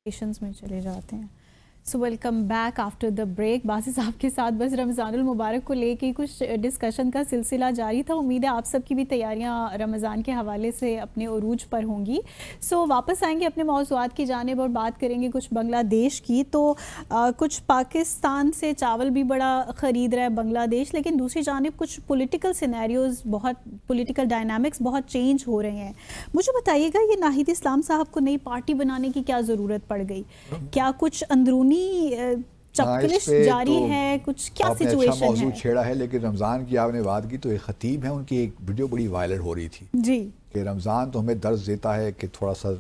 Patience में चले जाते हैं। So welcome back after the break. बासी साहब के साथ बस रमज़ानुल मुबारक को लेके कुछ डिस्कशन का सिलसिला जारी था। उम्मीद है आप सबकी भी तैयारियां रमज़ान के हवाले से अपने उरूज पर होंगी। सो वापस आएंगे अपने मौज़ूआत की जानिब और बात करेंगे कुछ बांग्लादेश की। तो कुछ पाकिस्तान से चावल भी बड़ा ख़रीद रहा है बांग्लादेश, लेकिन दूसरी जानिब कुछ पॉलिटिकल सिनेरियोज़, बहुत पॉलिटिकल डायनामिक्स बहुत चेंज हो रहे हैं। मुझे बताइएगा ये नाहिद इस्लाम साहब को नई पार्टी बनाने की क्या ज़रूरत पड़ गई? क्या कुछ अंदरूनी चपकलिश जारी तो है? कुछ क्या आपने सिचुएशन अच्छा मौजू है? छेड़ा है, लेकिन रमज़ान की आपने बात की तो एक ख़तीब है, उनकी एक वीडियो बड़ी वायरल हो रही थी जी कि रमज़ान तो हमें दर्ज देता है कि थोड़ा सा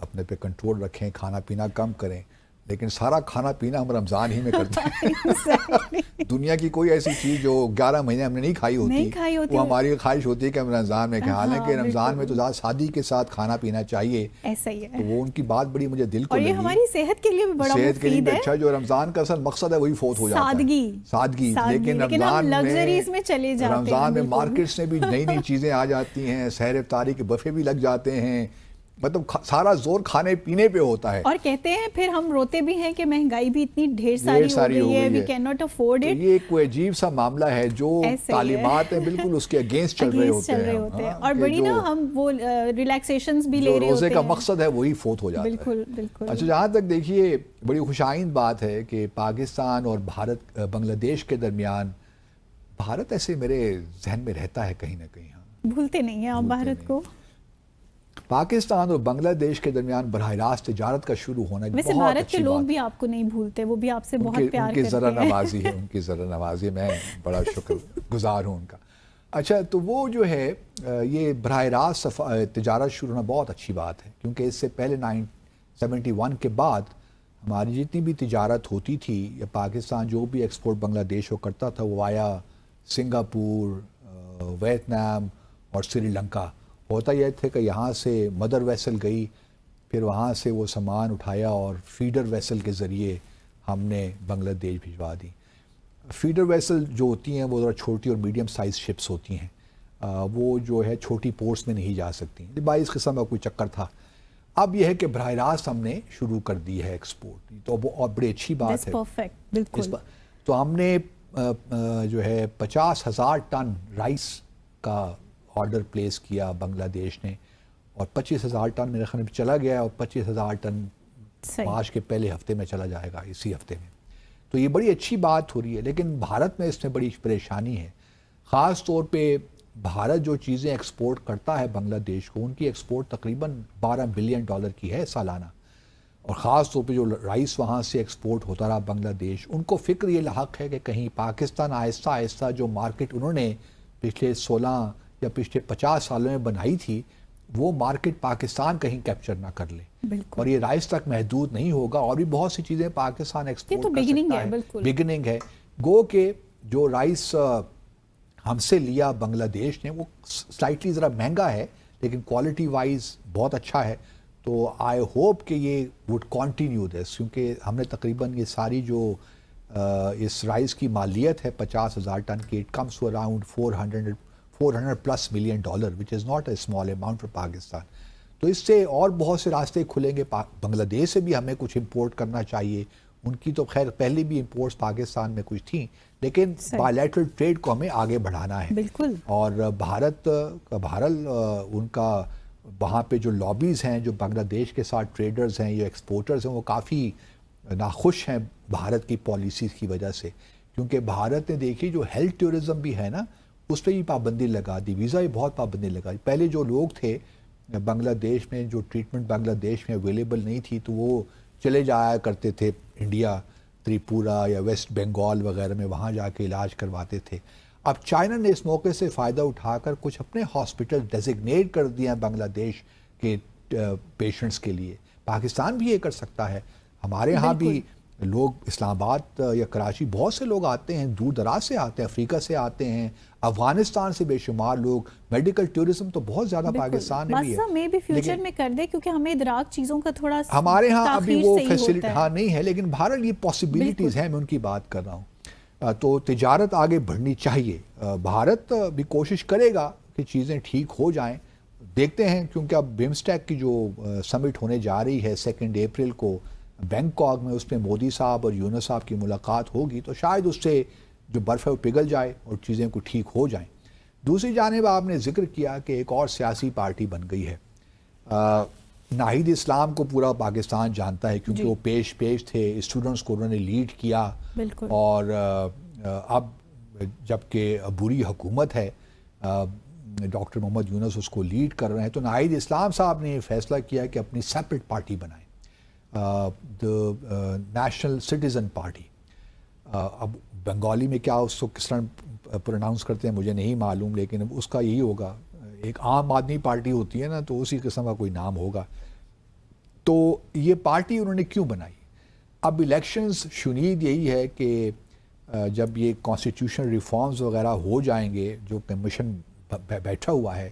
अपने पे कंट्रोल रखें, खाना पीना कम करें, लेकिन सारा खाना पीना हम रमज़ान ही में करते हैं। दुनिया की कोई ऐसी चीज़ जो 11 महीने हमने नहीं खाई होती, वो हमारी ख्वाहिश होती है कि हम रमज़ान में खाएं। हालांकि रमज़ान में तो ज़्यादा शादी के साथ खाना पीना चाहिए, ऐसा ही है। तो वो उनकी बात बड़ी मुझे दिल को और लगी। ये हमारी सेहत के लिए भी बड़ा सेहत के लिए मुफीद भी है। अच्छा, जो रमज़ान का असल मकसद है वही फोत हो जाता है, सादगी। लेकिन हम लग्जरीज में चले जाते हैं। रमज़ान में मार्केट से भी नई नई चीज़ें आ जाती हैं, सहर इफ्तारी के बफे भी लग जाते हैं, मतलब सारा जोर खाने पीने पे होता है। और कहते हैं फिर हम रोते भी हैं कि महंगाई भी इतनी ढेर सारी हो गई है, we can not afford it. ये कोई अजीब सा मामला है, जो तालीमात हैं बिल्कुल उसके अगेंस्ट चल रहे होते हैं। और बड़ी ना हम वो रिलैक्सेशंस भी ले रहे होते हैं, रोज़े का मकसद है वही फोत हो जाता है। बिल्कुल बिल्कुल। अच्छा, जहाँ तक देखिए बड़ी खुशाइंद बात है कि पाकिस्तान और भारत बांग्लादेश के दरमियान, भारत ऐसे मेरे जहन में रहता है कहीं ना कहीं, हाँ भूलते नहीं हैं आप भारत को। पाकिस्तान और बांग्लादेश के दरमियान बराह रास्त तिजारत का शुरू होना वैसे बहुत भारत अच्छी के लोग बात भी आपको नहीं भूलते, वो भी आपसे बहुत प्यार उनकी करते ज़रा हैं। नवाजी है, उनकी ज़रा नवाजी, मैं बड़ा शुक्रगुजार हूँ उनका। अच्छा, तो वो जो है ये बराह रास्त तिजारत शुरू होना बहुत अच्छी बात है, क्योंकि इससे पहले 1971 के बाद हमारी जितनी भी तिजारत होती थी, या पाकिस्तान जो भी एक्सपोर्ट बांग्लादेश को करता था, वो आया सिंगापुर, वियतनाम और श्रीलंका। होता यह थे कि यहाँ से मदर वेसल गई, फिर वहाँ से वो सामान उठाया और फीडर वेसल के ज़रिए हमने बांग्लादेश भिजवा दी। फीडर वेसल जो होती हैं वो ज़रा छोटी और मीडियम साइज़ शिप्स होती हैं, वो जो है छोटी पोर्ट्स में नहीं जा सकती। 22 किस्म का कोई चक्कर था। अब यह है कि बराह रास्त हमने शुरू कर दी है एक्सपोर्ट, तो वो और बड़ी अच्छी बात है। परफेक्ट, बिल्कुल। तो हमने जो है 50,000 टन राइस का ऑर्डर प्लेस किया बांग्लादेश ने, और 25,000 टन मेरे ख्याल में चला गया, और 25,000 टन मार्च के पहले हफ्ते में चला जाएगा, इसी हफ्ते में। तो ये बड़ी अच्छी बात हो रही है, लेकिन भारत में इसमें बड़ी परेशानी है। ख़ास तौर पे भारत जो चीज़ें एक्सपोर्ट करता है बांग्लादेश को, उनकी एक्सपोर्ट तकरीबन $12 बिलियन की है सालाना। और ख़ास तौर पे जो राइस वहाँ से एक्सपोर्ट होता रहा बांग्लादेश, उनको फ़िक्र ये लाहक है कि कहीं पाकिस्तान आहिस्ता आहिस्ता जो मार्केट उन्होंने पिछले 16 या पिछले 50 सालों में बनाई थी, वो मार्केट पाकिस्तान कहीं कैप्चर ना कर ले। और ये राइस तक महदूद नहीं होगा, और भी बहुत सी चीज़ें पाकिस्तान एक्सपोर्ट कर सकता है। बिगिनिंग है। गो के जो राइस हमसे लिया बांग्लादेश ने, वो स्लाइटली ज़रा महंगा है, लेकिन क्वालिटी वाइज बहुत अच्छा है। तो आई होप कि ये वुड कंटिन्यू दिस, क्योंकि हमने तकरीबन ये सारी जो इस राइस की मालियत है 50,000 टन की, it comes to around $400+ million, which is not a small amount for Pakistan. तो इससे और बहुत से रास्ते खुलेंगे। बांग्लादेश से भी हमें कुछ इंपोर्ट करना चाहिए। उनकी तो खैर पहले भी इंपोर्ट्स पाकिस्तान में कुछ थी, लेकिन बायलैटरल ट्रेड को हमें आगे बढ़ाना है। बिल्कुल। और भारत उनका वहाँ पे जो लॉबीज़ हैं, जो बांग्लादेश के साथ ट्रेडर्स हैं, ये एक्सपोर्टर्स हैं, वो काफ़ी नाखुश हैं भारत की पॉलिसीज़ की वजह से, क्योंकि भारत ने देखी जो हेल्थ टूरिज़्म भी है ना, उस पर भी पाबंदी लगा दी, वीज़ा भी बहुत पाबंदी लगा दी। पहले जो लोग थे बांग्लादेश में, जो ट्रीटमेंट बांग्लादेश में अवेलेबल नहीं थी, तो वो चले जाया करते थे इंडिया, त्रिपुरा या वेस्ट बंगाल वगैरह में, वहाँ जाके इलाज करवाते थे। अब चाइना ने इस मौके से फ़ायदा उठाकर कुछ अपने हॉस्पिटल डेजिग्नेट कर दिए हैं बांग्लादेश के पेशेंट्स के लिए। पाकिस्तान भी ये कर सकता है। हमारे यहाँ भी लोग इस्लामाबाद या कराची, बहुत से लोग आते हैं, दूर दराज से आते हैं, अफ्रीका से आते हैं, अफगानिस्तान से बेशुमार लोग। मेडिकल टूरिज्म तो बहुत ज़्यादा पाकिस्तान में भी है। में भी फ्यूचर में कर दे, क्योंकि हमें इदराक चीज़ों का थोड़ा हमारे यहाँ अभी वो फैसिलिटी हाँ नहीं है, लेकिन भारत ये पॉसिबिलिटीज़ हैं, मैं उनकी बात कर रहा हूँ। तो तिजारत आगे बढ़नी चाहिए। भारत भी कोशिश करेगा कि चीज़ें ठीक हो जाएं। देखते हैं, क्योंकि अब बिम्स्टेक की जो समिट होने जा रही है 2 अप्रैल को بینکاک میں اس میں مودی صاحب اور یونس صاحب کی ملاقات ہوگی تو شاید اس سے جو برف ہے وہ پگھل جائے اور چیزیں کو ٹھیک ہو جائیں. دوسری جانب آپ نے ذکر کیا کہ ایک اور سیاسی پارٹی بن گئی ہے. ناہید اسلام کو پورا پاکستان جانتا ہے کیونکہ وہ پیش تھے, اسٹوڈنٹس کو انہوں نے لیڈ کیا. بالکل. اور اب جب کہ بری حکومت ہے, ڈاکٹر محمد یونس اس کو لیڈ کر رہے ہیں, تو ناہید اسلام صاحب نے یہ فیصلہ کیا کہ اپنی سیپریٹ پارٹی بنائیں, نیشنل سٹیزن پارٹی. اب بنگالی میں کیا اس کو کس طرح پروناؤنس کرتے ہیں مجھے نہیں معلوم, لیکن اس کا یہی ہوگا, ایک عام آدمی پارٹی ہوتی ہے نا, تو اسی قسم کا کوئی نام ہوگا. تو یہ پارٹی انہوں نے کیوں بنائی؟ اب الیکشنز شنید یہی ہے کہ جب یہ کانسٹیٹیوشن ریفارمز وغیرہ ہو جائیں گے, جو کمیشن بیٹھا ہوا ہے,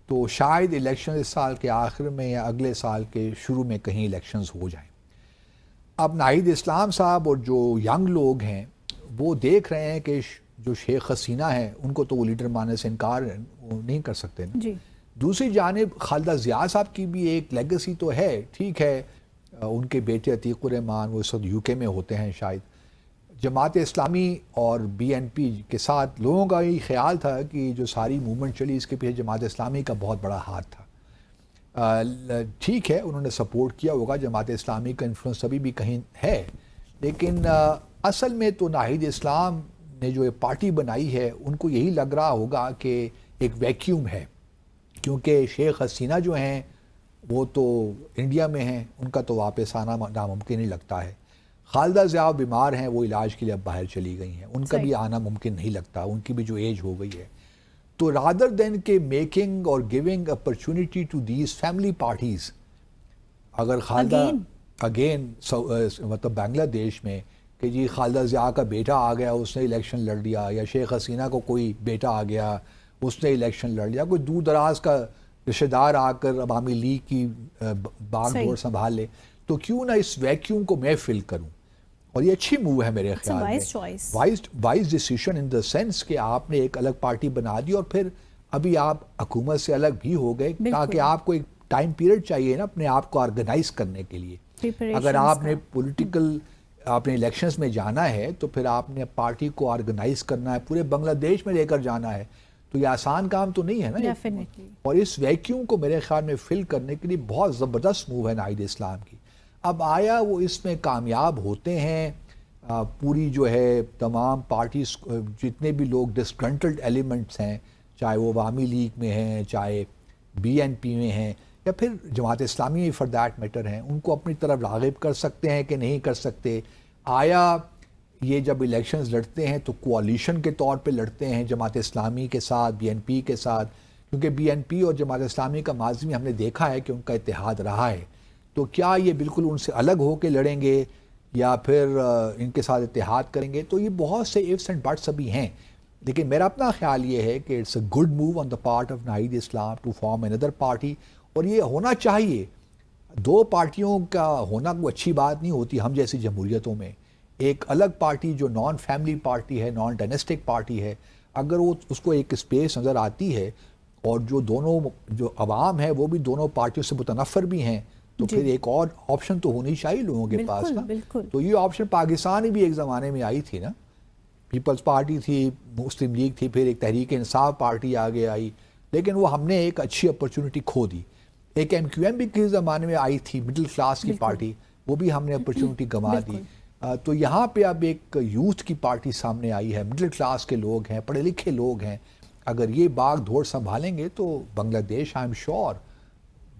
تو شاید الیکشن اس سال کے آخر میں یا اگلے سال کے شروع میں کہیں الیکشنز ہو جائیں. اب ناہید اسلام صاحب اور جو ینگ لوگ ہیں وہ دیکھ رہے ہیں کہ جو شیخ حسینہ ہیں ان کو تو وہ لیڈر ماننے سے انکار نہیں کر سکتے نا. جی. دوسری جانب خالدہ ضیاء صاحب کی بھی ایک لیگیسی تو ہے, ٹھیک ہے, ان کے بیٹے عتیق الرحمان وہ اس وقت یو کے میں ہوتے ہیں شاید. جماعت اسلامی اور بی این پی کے ساتھ لوگوں کا یہ خیال تھا کہ جو ساری موومنٹ چلی اس کے پیچھے جماعت اسلامی کا بہت بڑا ہاتھ تھا. ٹھیک ہے, انہوں نے سپورٹ کیا ہوگا, جماعت اسلامی کا انفلوئنس ابھی بھی کہیں ہے, لیکن اصل میں تو ناہید اسلام نے جو یہ پارٹی بنائی ہے ان کو یہی لگ رہا ہوگا کہ ایک ویکیوم ہے, کیونکہ شیخ حسینہ جو ہیں وہ تو انڈیا میں ہیں, ان کا تو واپس آنا ناممکن ہی لگتا ہے. خالدہ ضیاء بیمار ہیں, وہ علاج کے لیے اب باہر چلی گئی ہیں, ان کا بھی آنا ممکن نہیں لگتا, ان کی بھی جو ایج ہو گئی ہے. تو رادر دین کہ میکنگ اور giving opportunity to these family parties, اگر خالدہ اگین مطلب بنگلہ دیش میں کہ جی خالدہ ضیاء کا بیٹا آ گیا, اس نے الیکشن لڑ لیا, یا شیخ حسینہ کو کوئی بیٹا آ گیا, اس نے الیکشن لڑ لیا, کوئی دور دراز کا رشتہ دار آ کر عوامی لیگ کی باغ ڈور سنبھال لے, تو کیوں نہ اس ویکیوم کو میں فل کروں. اور یہ اچھی موو ہے میرے خیال میں, wise decision in the sense کہ آپ نے ایک الگ پارٹی بنا دی اور پھر ابھی آپ حکومت سے الگ بھی ہو گئے, تاکہ آپ کو ایک ٹائم پیریڈ چاہیے نا اپنے آپ کو آرگنائز کرنے کے لیے. اگر آپ نے پولیٹیکل آپ نے الیکشنز میں جانا ہے تو پھر آپ نے پارٹی کو آرگنائز کرنا ہے, پورے بنگلہ دیش میں لے کر جانا ہے, تو یہ آسان کام تو نہیں ہے نا. اور اس ویکیوم کو میرے خیال میں فل کرنے کے لیے بہت زبردست موو ہے ناہید اسلام کی. اب آیا وہ اس میں کامیاب ہوتے ہیں, پوری جو ہے تمام پارٹیز جتنے بھی لوگ ڈسگرنٹلڈ ایلیمنٹس ہیں, چاہے وہ عوامی لیگ میں ہیں, چاہے بی این پی میں ہیں, یا پھر Jamaat Islami for that matter ہیں, ان کو اپنی طرف راغب کر سکتے ہیں کہ نہیں کر سکتے. آیا یہ جب الیکشنز لڑتے ہیں تو کوalition کے طور پہ لڑتے ہیں جماعت اسلامی کے ساتھ, بی این پی کے ساتھ, کیونکہ بی این پی اور جماعت اسلامی کا ماضی میں ہم نے دیکھا ہے کہ ان کا اتحاد رہا ہے. تو کیا یہ بالکل ان سے الگ ہو کے لڑیں گے یا پھر ان کے ساتھ اتحاد کریں گے؟ تو یہ بہت سے ifs اینڈ بٹس ابھی ہیں, لیکن میرا اپنا خیال یہ ہے کہ it's a good move on the part of Nahid Islam to form another party. اور یہ ہونا چاہیے, دو پارٹیوں کا ہونا کوئی اچھی بات نہیں ہوتی ہم جیسی جمہوریتوں میں. ایک الگ پارٹی جو نان فیملی پارٹی ہے, نان ڈائنسٹک پارٹی ہے, اگر وہ اس کو ایک اسپیس نظر آتی ہے اور جو دونوں جو عوام ہے وہ بھی دونوں پارٹیوں سے متنفر بھی ہیں, تو پھر ایک اور آپشن تو ہونی چاہیے لوگوں کے پاس نا. تو یہ آپشن پاکستان بھی ایک زمانے میں آئی تھی نا, پیپلز پارٹی تھی, مسلم لیگ تھی, پھر ایک تحریک انصاف پارٹی آگے آئی, لیکن وہ ہم نے ایک اچھی اپرچونٹی کھو دی. ایک ایم کیو ایم بھی کسی زمانے میں آئی تھی, مڈل کلاس کی پارٹی, وہ بھی ہم نے اپرچونٹی گنوا دی. تو یہاں پہ اب ایک یوتھ کی پارٹی سامنے آئی ہے, مڈل کلاس کے لوگ ہیں, پڑھے لکھے لوگ ہیں. اگر یہ باغ دھوڑ سنبھالیں گے تو بنگلہ دیش آئی ایم شیور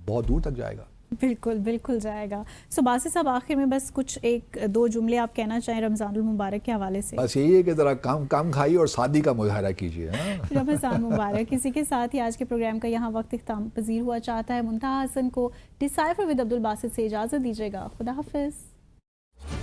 بہت دور تک جائے گا. بالکل جائے گا. سو باسی صاحب آخر میں بس کچھ ایک دو جملے آپ کہنا چاہیں رمضان المبارک کے حوالے سے؟ بس یہی ہے کہ ذرا کم کھائیے اور سادگی کا مظاہرہ کیجیے. رمضان مبارک. اسی کے ساتھ ہی آج کے پروگرام کا یہاں وقت اختتام پذیر ہوا چاہتا ہے. منتہا حسن کو ڈیسائفر ود عبدالباسط سے اجازت دیجیے گا. خدا حافظ.